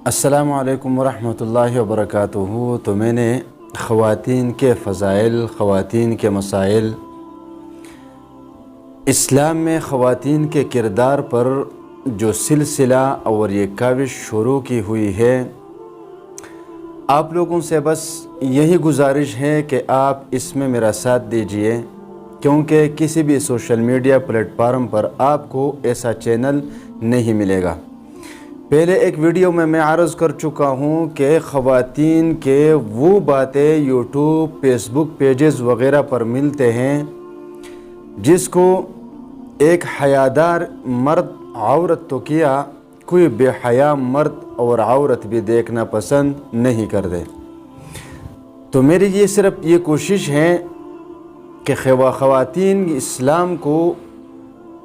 السلام علیکم ورحمۃ اللہ وبرکاتہ۔ تو میں نے خواتین کے فضائل، خواتین کے مسائل، اسلام میں خواتین کے کردار پر جو سلسلہ اور یہ کاوش شروع کی ہوئی ہے، آپ لوگوں سے بس یہی گزارش ہے کہ آپ اس میں میرا ساتھ دیجئے، کیونکہ کسی بھی سوشل میڈیا پلیٹ فارم پر آپ کو ایسا چینل نہیں ملے گا۔ پہلے ایک ویڈیو میں عرض کر چکا ہوں کہ خواتین کے وہ باتیں یوٹیوب، فیس بک پیجز وغیرہ پر ملتے ہیں جس کو ایک حیادار مرد عورت تو کیا، کوئی بے حیا مرد اور عورت بھی دیکھنا پسند نہیں کرتے۔ تو میری یہ صرف یہ کوشش ہے کہ خواتین اسلام کو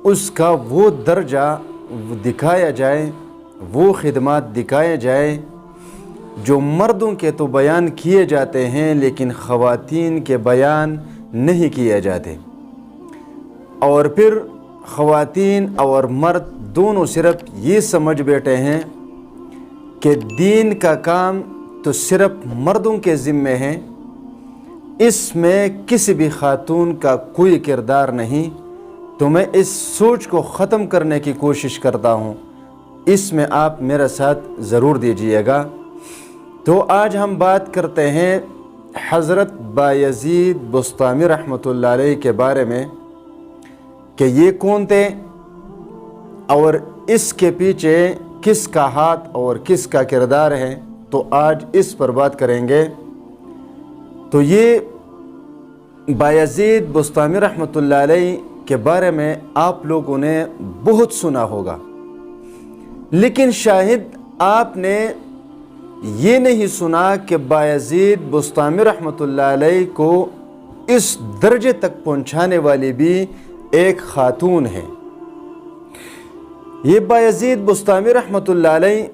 اس کا وہ درجہ دکھایا جائے، وہ خدمات دکھائے جائے جو مردوں کے تو بیان کیے جاتے ہیں لیکن خواتین کے بیان نہیں کیے جاتے، اور پھر خواتین اور مرد دونوں صرف یہ سمجھ بیٹھے ہیں کہ دین کا کام تو صرف مردوں کے ذمے ہے، اس میں کسی بھی خاتون کا کوئی کردار نہیں۔ تو میں اس سوچ کو ختم کرنے کی کوشش کرتا ہوں، اس میں آپ میرا ساتھ ضرور دیجیے گا۔ تو آج ہم بات کرتے ہیں حضرت بایزید بسطامی رحمۃ اللہ علیہ کے بارے میں کہ یہ کون تھے اور اس کے پیچھے کس کا ہاتھ اور کس کا کردار ہے، تو آج اس پر بات کریں گے۔ تو یہ بایزید بسطامی رحمۃ اللہ علیہ کے بارے میں آپ لوگوں نے بہت سنا ہوگا، لیکن شاید آپ نے یہ نہیں سنا کہ بایزید بسطامی رحمۃ اللہ علیہ کو اس درجے تک پہنچانے والی بھی ایک خاتون ہے۔ یہ بایزید بسطامی رحمۃ اللہ علیہ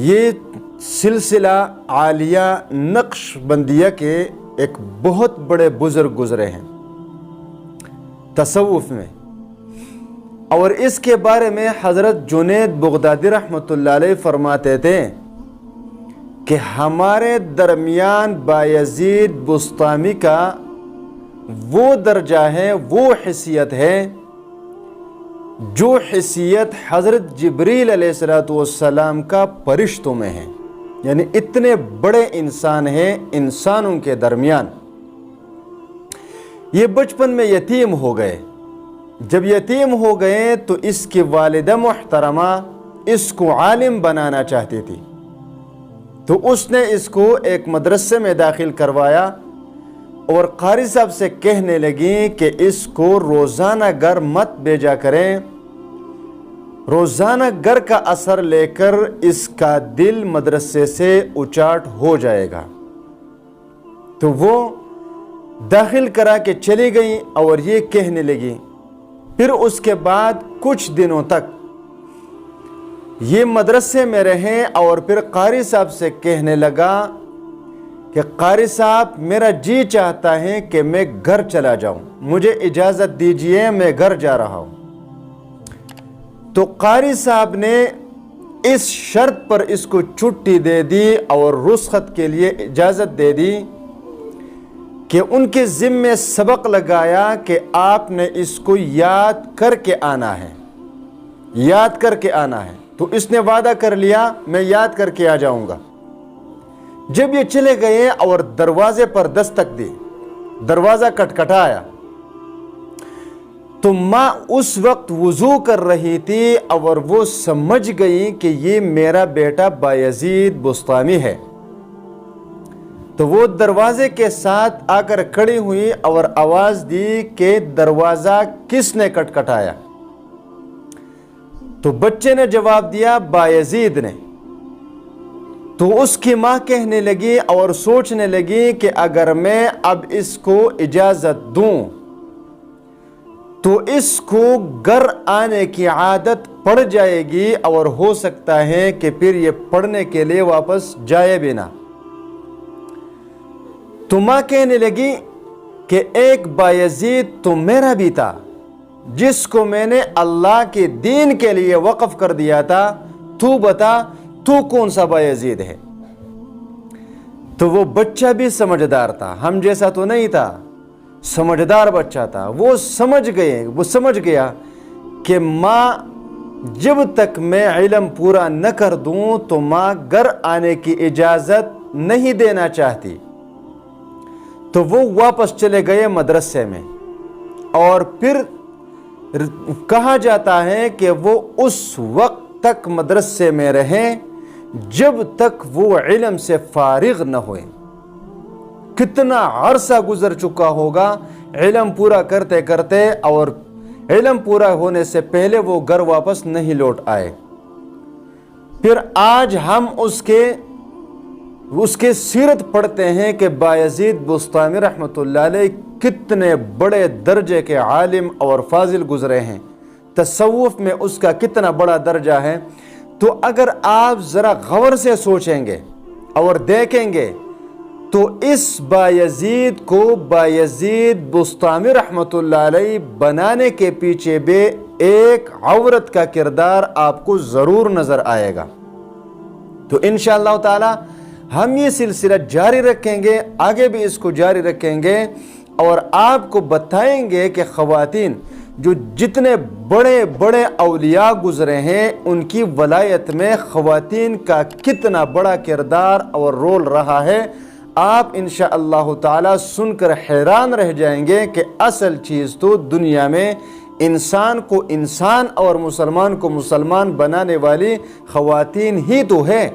یہ سلسلہ عالیہ نقش بندیہ کے ایک بہت بڑے بزرگ گزرے ہیں تصوف میں، اور اس کے بارے میں حضرت جنید بغدادی رحمۃ اللہ علیہ فرماتے تھے کہ ہمارے درمیان بایزید بسطامی کا وہ درجہ ہے، وہ حیثیت ہے جو حیثیت حضرت جبریل علیہ السلام کا فرشتوں میں ہے، یعنی اتنے بڑے انسان ہیں انسانوں کے درمیان۔ یہ بچپن میں یتیم ہو گئے، جب یتیم ہو گئے تو اس کی والدہ محترمہ اس کو عالم بنانا چاہتی تھی، تو اس نے اس کو ایک مدرسے میں داخل کروایا اور قاری صاحب سے کہنے لگی کہ اس کو روزانہ گھر مت بھیجا کریں، روزانہ گھر کا اثر لے کر اس کا دل مدرسے سے اچاٹ ہو جائے گا۔ تو وہ داخل کرا کے چلی گئی اور یہ کہنے لگی۔ پھر اس کے بعد کچھ دنوں تک یہ مدرسے میں رہے اور پھر قاری صاحب سے کہنے لگا کہ قاری صاحب میرا جی چاہتا ہے کہ میں گھر چلا جاؤں، مجھے اجازت دیجئے، میں گھر جا رہا ہوں۔ تو قاری صاحب نے اس شرط پر اس کو چھٹی دے دی اور رخصت کے لیے اجازت دے دی کہ ان کے ذمے سبق لگایا کہ آپ نے اس کو یاد کر کے آنا ہے، یاد کر کے آنا ہے۔ تو اس نے وعدہ کر لیا میں یاد کر کے آ جاؤں گا۔ جب یہ چلے گئے اور دروازے پر دستک دی، دروازہ کٹکھٹایا، تو ماں اس وقت وضو کر رہی تھی اور وہ سمجھ گئی کہ یہ میرا بیٹا بایزید بسطامی ہے۔ تو وہ دروازے کے ساتھ آ کر کھڑی ہوئی اور آواز دی کہ دروازہ کس نے کٹکھٹایا؟ تو بچے نے جواب دیا بایزید نے۔ تو اس کی ماں کہنے لگی اور سوچنے لگی کہ اگر میں اب اس کو اجازت دوں تو اس کو گھر آنے کی عادت پڑ جائے گی اور ہو سکتا ہے کہ پھر یہ پڑھنے کے لیے واپس جائے بھی نہ۔ تو ماں کہنے لگی کہ ایک بایزید تو میرا بھی تھا جس کو میں نے اللہ کے دین کے لیے وقف کر دیا تھا، تو بتا تو کون سا بایزید ہے؟ تو وہ بچہ بھی سمجھدار تھا، ہم جیسا تو نہیں تھا، سمجھدار بچہ تھا. وہ سمجھ گیا کہ ماں جب تک میں علم پورا نہ کر دوں تو ماں گھر آنے کی اجازت نہیں دینا چاہتی. تو وہ واپس چلے گئے مدرسے میں، اور پھر کہا جاتا ہے کہ وہ اس وقت تک مدرسے میں رہیں جب تک وہ علم سے فارغ نہ ہوئے. کتنا عرصہ گزر چکا ہوگا علم پورا کرتے کرتے، اور علم پورا ہونے سے پہلے وہ گھر واپس نہیں لوٹ آئے. پھر آج ہم اس کے سیرت پڑھتے ہیں کہ بایزید بسطامی رحمۃ اللہ علیہ کتنے بڑے درجے کے عالم اور فاضل گزرے ہیں، تصوف میں اس کا کتنا بڑا درجہ ہے. تو اگر آپ ذرا غور سے سوچیں گے اور دیکھیں گے تو اس بایزید کو بایزید بسطامی رحمۃ اللہ علیہ بنانے کے پیچھے بھی ایک عورت کا کردار آپ کو ضرور نظر آئے گا. تو انشاءاللہ تعالی ہم یہ سلسلہ جاری رکھیں گے، آگے بھی اس کو جاری رکھیں گے، اور آپ کو بتائیں گے کہ خواتین جو جتنے بڑے بڑے اولیاء گزرے ہیں ان کی ولایت میں خواتین کا کتنا بڑا کردار اور رول رہا ہے. آپ انشاءاللہ تعالی سن کر حیران رہ جائیں گے کہ اصل چیز تو دنیا میں انسان کو انسان اور مسلمان کو مسلمان بنانے والی خواتین ہی تو ہے.